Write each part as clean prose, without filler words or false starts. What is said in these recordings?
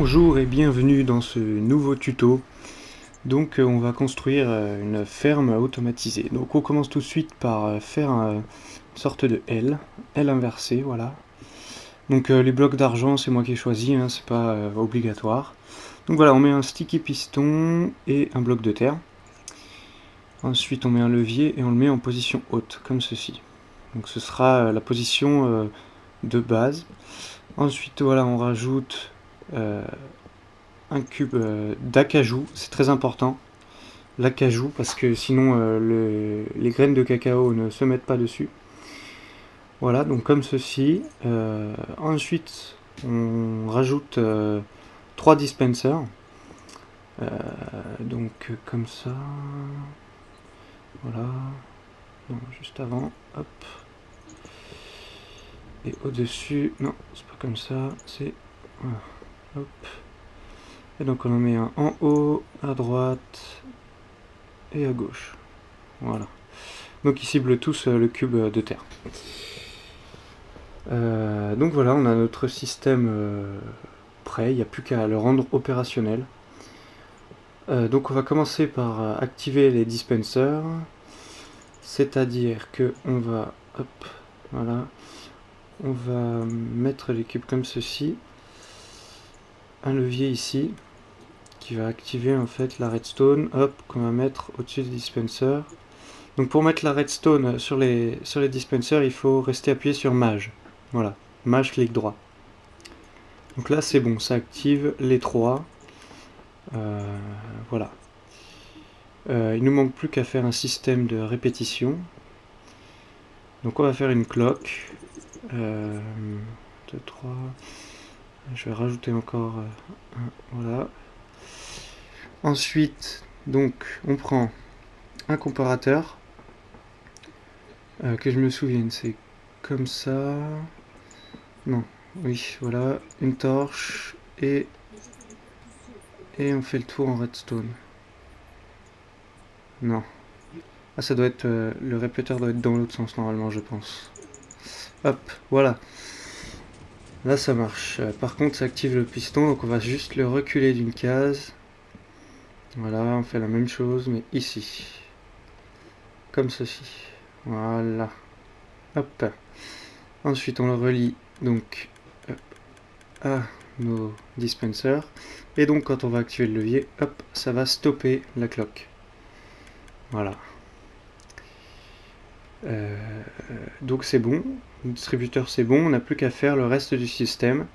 Bonjour et bienvenue dans ce nouveau tuto. Donc on va construire une ferme automatisée. Donc on commence tout de suite par faire une sorte de L inversé, voilà. Donc les blocs d'argent c'est moi qui ai choisi, hein, c'est pas obligatoire. Donc voilà, on met un sticky piston et un bloc de terre. Ensuite on met un levier et on le met en position haute, comme ceci. Donc ce sera la position de base. Ensuite voilà, on rajoute un cube d'acajou, c'est très important, l'acajou, parce que sinon les graines de cacao ne se mettent pas dessus. Voilà, donc comme ceci. Ensuite, on rajoute 3 dispensers. Donc comme ça. Voilà. Non, juste avant. Hop. Et au-dessus. Non, c'est pas comme ça. C'est. Voilà. Hop. Et donc on en met un en haut, à droite et à gauche. Voilà. Donc ils ciblent tous le cube de terre. Donc voilà, on a notre système prêt, il n'y a plus qu'à le rendre opérationnel. Donc on va commencer par activer les dispensers, c'est-à-dire que on va, hop, voilà, on va mettre les cubes comme ceci, un levier ici qui va activer en fait la redstone, hop, qu'on va mettre au-dessus des dispensers. Donc pour mettre la redstone sur les dispensers, il faut rester appuyé sur Maj. Voilà, Maj clic droit. Donc là c'est bon, ça active les trois. Voilà. Il nous manque plus qu'à faire un système de répétition. Donc on va faire une cloque. 2, 3. Je vais rajouter encore un. Voilà. Ensuite, donc on prend un comparateur. Que je me souvienne, c'est comme ça. Non, oui, voilà. Une torche et on fait le tour en redstone. Non. Ah, ça doit être. Le répéteur doit être dans l'autre sens normalement, je pense. Hop, voilà. Là ça marche. Par contre ça active le piston, donc on va juste le reculer d'une case. Voilà, on fait la même chose, mais ici. Comme ceci. Voilà. Hop. Ensuite on le relie donc hop, à nos dispensers. Et donc quand on va activer le levier, hop, ça va stopper la cloque. Voilà. Donc c'est bon. Le distributeur c'est bon, on n'a plus qu'à faire le reste du système.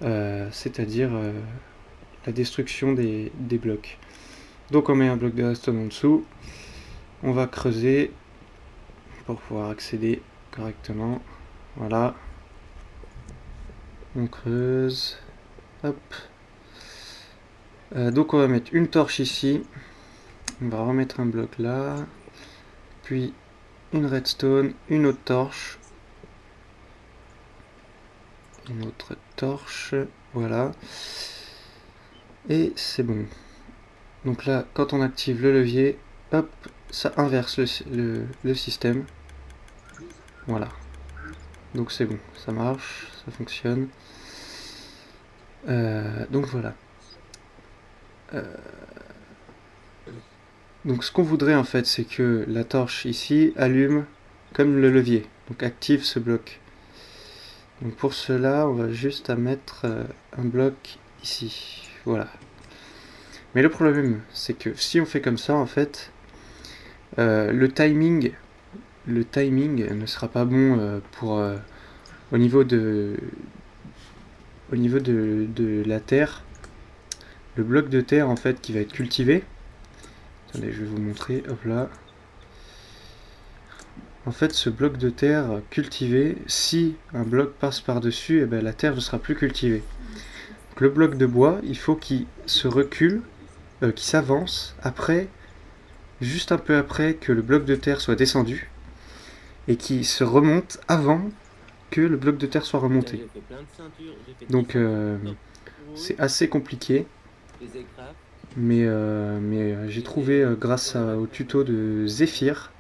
C'est-à-dire la destruction des blocs. Donc on met un bloc de redstone en dessous, on va creuser pour pouvoir accéder correctement. Voilà, on creuse, hop. Donc on va mettre une torche ici, on va remettre un bloc là, puis une redstone, une autre torche, une autre torche, voilà. Et c'est bon. Donc là, quand on active le levier, hop, ça inverse le système. Voilà. Donc c'est bon, ça marche, ça fonctionne. Donc voilà. Donc ce qu'on voudrait en fait, c'est que la torche ici allume comme le levier. Donc active ce bloc. Donc pour cela, on va juste à mettre un bloc ici. Voilà. Mais le problème, c'est que si on fait comme ça, en fait, le timing ne sera pas bon pour au niveau de la terre. Le bloc de terre en fait qui va être cultivé. Attendez, je vais vous montrer. Hop là. En fait, ce bloc de terre cultivé, si un bloc passe par-dessus, eh ben, la terre ne sera plus cultivée. Donc, le bloc de bois, il faut qu'il se recule, qu'il s'avance après, juste un peu après que le bloc de terre soit descendu, et qu'il se remonte avant que le bloc de terre soit remonté. Donc c'est assez compliqué, mais j'ai trouvé grâce au tuto de Zephyr,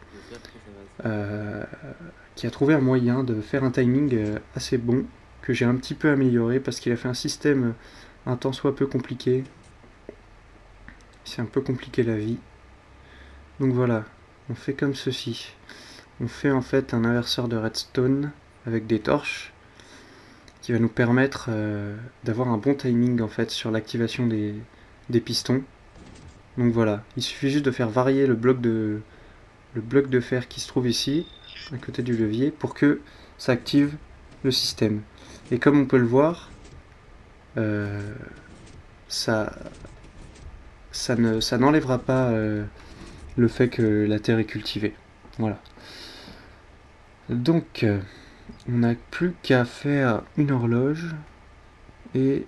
qui a trouvé un moyen de faire un timing assez bon, que j'ai un petit peu amélioré parce qu'il a fait un système un tant soit peu compliqué. C'est un peu compliqué la vie. Donc voilà, on fait comme ceci. On fait en fait un inverseur de redstone avec des torches qui va nous permettre d'avoir un bon timing en fait sur l'activation des pistons. Donc voilà, il suffit juste de faire varier le bloc de fer qui se trouve ici, à côté du levier, pour que ça active le système. Et comme on peut le voir, ça n'enlèvera pas le fait que la terre est cultivée. Voilà. Donc, on n'a plus qu'à faire une horloge et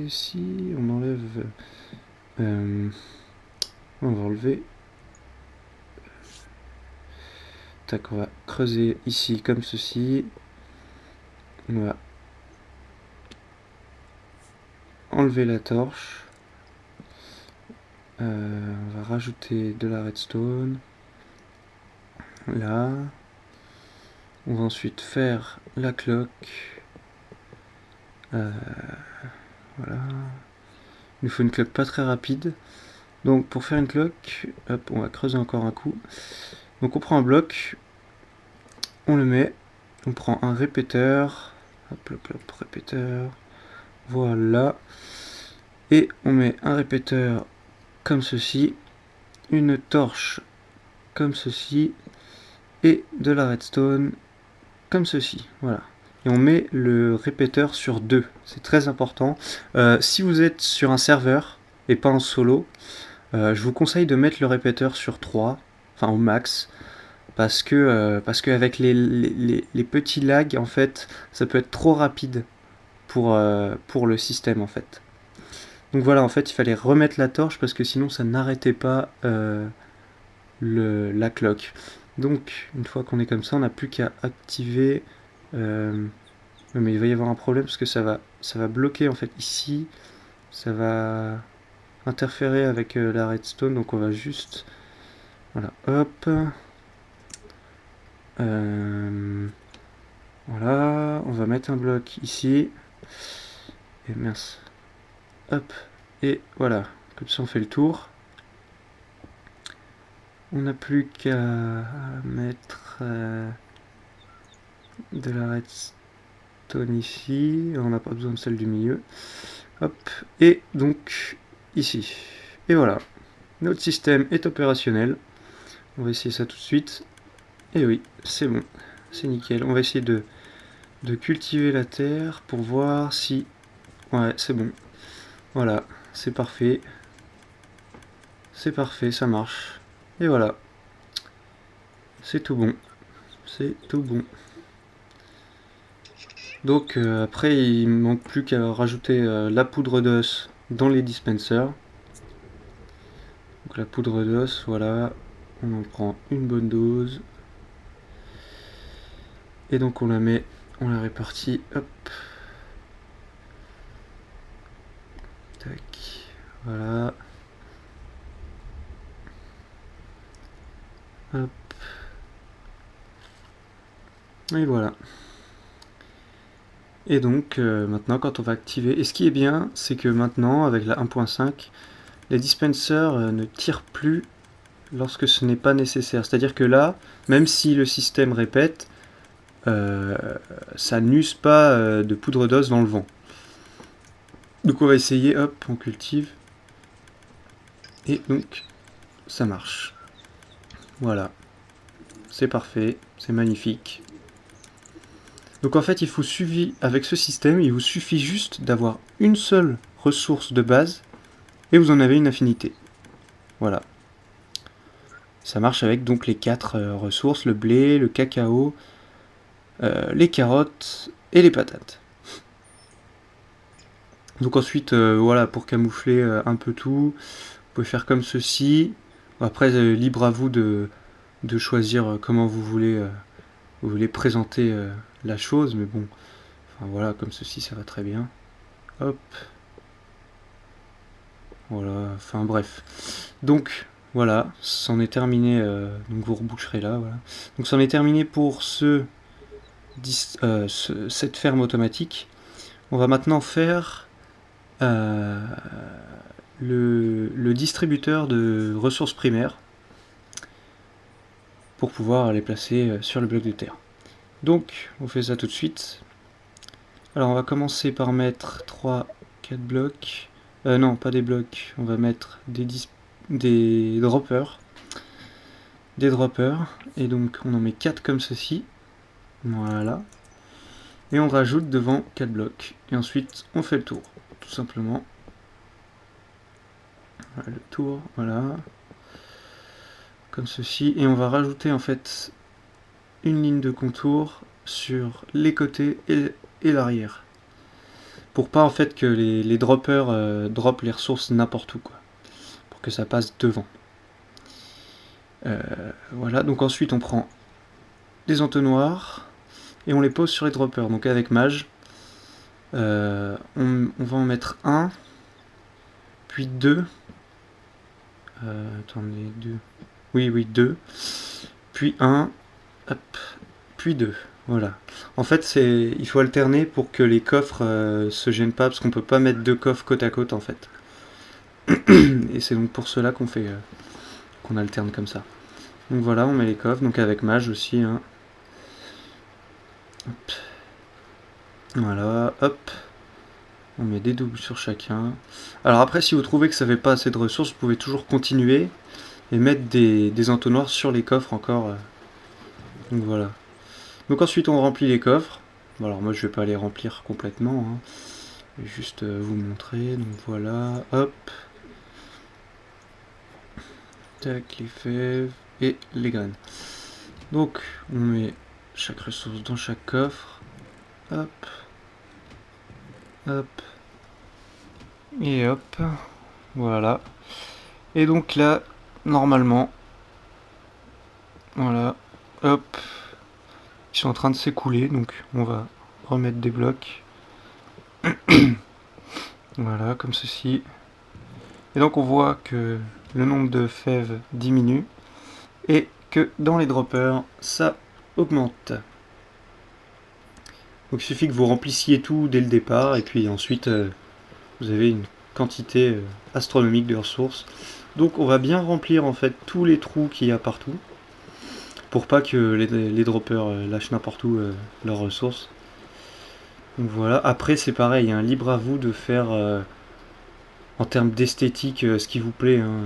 si on enlève, on va enlever. Tac, on va creuser ici comme ceci. On va enlever la torche. On va rajouter de la redstone. Là. On va ensuite faire la cloque. Voilà. Il nous faut une cloque pas très rapide. Donc pour faire une cloque, hop, on va creuser encore un coup. Donc on prend un bloc, on le met, on prend un répéteur, hop, hop, hop, répéteur, voilà. Et on met un répéteur comme ceci, une torche comme ceci, et de la redstone comme ceci, voilà. Et on met le répéteur sur 2, c'est très important. Si vous êtes sur un serveur et pas en solo, je vous conseille de mettre le répéteur sur 3, enfin au max, parce que avec les petits lags, en fait, ça peut être trop rapide pour le système, en fait. Donc voilà, en fait, il fallait remettre la torche parce que sinon ça n'arrêtait pas la cloque. Donc, une fois qu'on est comme ça, on n'a plus qu'à activer. Mais il va y avoir un problème parce que ça va bloquer en fait ici. Ça va interférer avec la redstone. Donc on va juste. Voilà, hop. Voilà, on va mettre un bloc ici. Et mince. Hop. Et voilà, comme ça on fait le tour. On n'a plus qu'à mettre de la redstone ici. On n'a pas besoin de celle du milieu. Hop. Et donc ici. Et voilà. Notre système est opérationnel. On va essayer ça tout de suite. Et oui, c'est bon. C'est nickel. On va essayer de cultiver la terre pour voir si... Ouais, c'est bon. Voilà, c'est parfait. C'est parfait, ça marche. Et voilà. C'est tout bon. C'est tout bon. Donc après, il ne manque plus qu'à rajouter la poudre d'os dans les dispensers. Donc la poudre d'os, voilà. On en prend une bonne dose. Et donc on la met, on la répartit, hop. Tac, voilà. Hop. Et voilà. Et donc maintenant quand on va activer, et ce qui est bien, c'est que maintenant avec la 1.5, les dispensers ne tirent plus lorsque ce n'est pas nécessaire. C'est-à-dire que là, même si le système répète, ça n'use pas de poudre d'os dans le vent. Donc on va essayer, hop, on cultive. Et donc, ça marche. Voilà. C'est parfait, c'est magnifique. Donc en fait, avec ce système, il vous suffit juste d'avoir une seule ressource de base et vous en avez une infinité. Voilà. Ça marche avec donc les 4 ressources, le blé, le cacao, les carottes et les patates. Donc ensuite, voilà, pour camoufler un peu tout, vous pouvez faire comme ceci. Après, libre à vous de choisir comment vous voulez présenter la chose, mais bon, enfin voilà, comme ceci, ça va très bien. Hop. Voilà, enfin bref. Donc, voilà, c'en est terminé, donc vous reboucherez là, voilà. Donc c'en est terminé pour cette ferme automatique. On va maintenant faire le distributeur de ressources primaires pour pouvoir les placer sur le bloc de terre. Donc on fait ça tout de suite. Alors on va commencer par mettre 3, 4 blocs. Non, pas des blocs, on va mettre des droppers. Des droppers, et donc on en met 4 comme ceci. Voilà. Et on rajoute devant 4 blocs. Et ensuite on fait le tour, tout simplement. Voilà, le tour, voilà. Comme ceci. Et on va rajouter en fait une ligne de contour sur les côtés et l'arrière. Pour pas en fait que les droppers droppent les ressources n'importe où, quoi. Pour que ça passe devant. Voilà, donc ensuite on prend des entonnoirs et on les pose sur les droppers. Donc avec Mage, on va en mettre un, puis deux. Attendez, deux. Oui, deux. Puis un, hop, puis deux. Voilà. En fait, il faut alterner pour que les coffres se gênent pas, parce qu'on peut pas mettre deux coffres côte à côte en fait. Et c'est donc pour cela qu'on fait qu'on alterne comme ça. Donc voilà, on met les coffres, donc avec Mage aussi. Hein. Hop. Voilà, hop. On met des doubles sur chacun. Alors après, si vous trouvez que ça fait pas assez de ressources, vous pouvez toujours continuer et mettre des entonnoirs sur les coffres encore. Donc voilà. Donc ensuite, on remplit les coffres. Bon, alors moi, je vais pas les remplir complètement. Hein. Je vais juste vous montrer. Donc voilà, hop. Tac, les fèves et les graines. Donc, on met chaque ressource dans chaque coffre. Hop. Hop. Et hop. Voilà. Et donc là, normalement, voilà, hop, ils sont en train de s'écouler, donc on va remettre des blocs. Voilà, comme ceci. Et donc on voit que le nombre de fèves diminue et que dans les droppers, ça augmente. Donc il suffit que vous remplissiez tout dès le départ et puis ensuite vous avez une quantité astronomique de ressources. Donc on va bien remplir en fait tous les trous qu'il y a partout pour pas que les droppers lâchent n'importe où leurs ressources. Donc voilà, après c'est pareil, hein, libre à vous de faire en termes d'esthétique ce qui vous plaît, hein,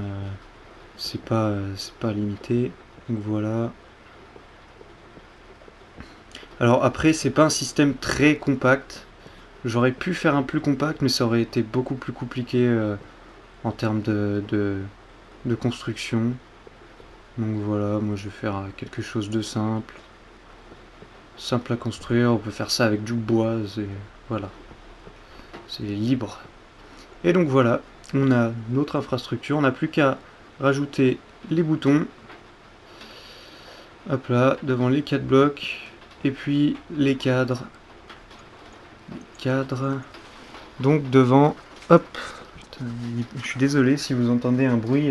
c'est pas limité. Donc voilà. Alors après c'est pas un système très compact, j'aurais pu faire un plus compact mais ça aurait été beaucoup plus compliqué en termes de construction. Donc voilà, moi je vais faire quelque chose de simple à construire. On peut faire ça avec du bois, voilà, c'est libre. Et donc voilà, on a notre infrastructure, on n'a plus qu'à rajouter les boutons, hop là, devant les 4 blocs, et puis les cadres, donc devant, hop, putain, je suis désolé si vous entendez un bruit,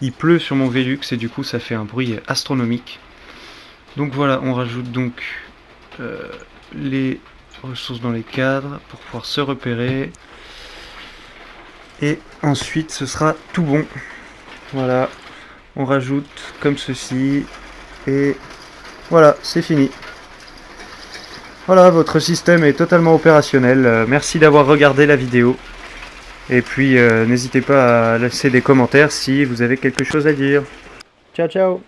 il pleut sur mon Velux et du coup ça fait un bruit astronomique. Donc voilà, on rajoute donc les ressources dans les cadres pour pouvoir se repérer. Et ensuite ce sera tout bon. Voilà, on rajoute comme ceci. Et voilà, c'est fini. Voilà, votre système est totalement opérationnel. Merci d'avoir regardé la vidéo. Et puis n'hésitez pas à laisser des commentaires si vous avez quelque chose à dire. Ciao ciao.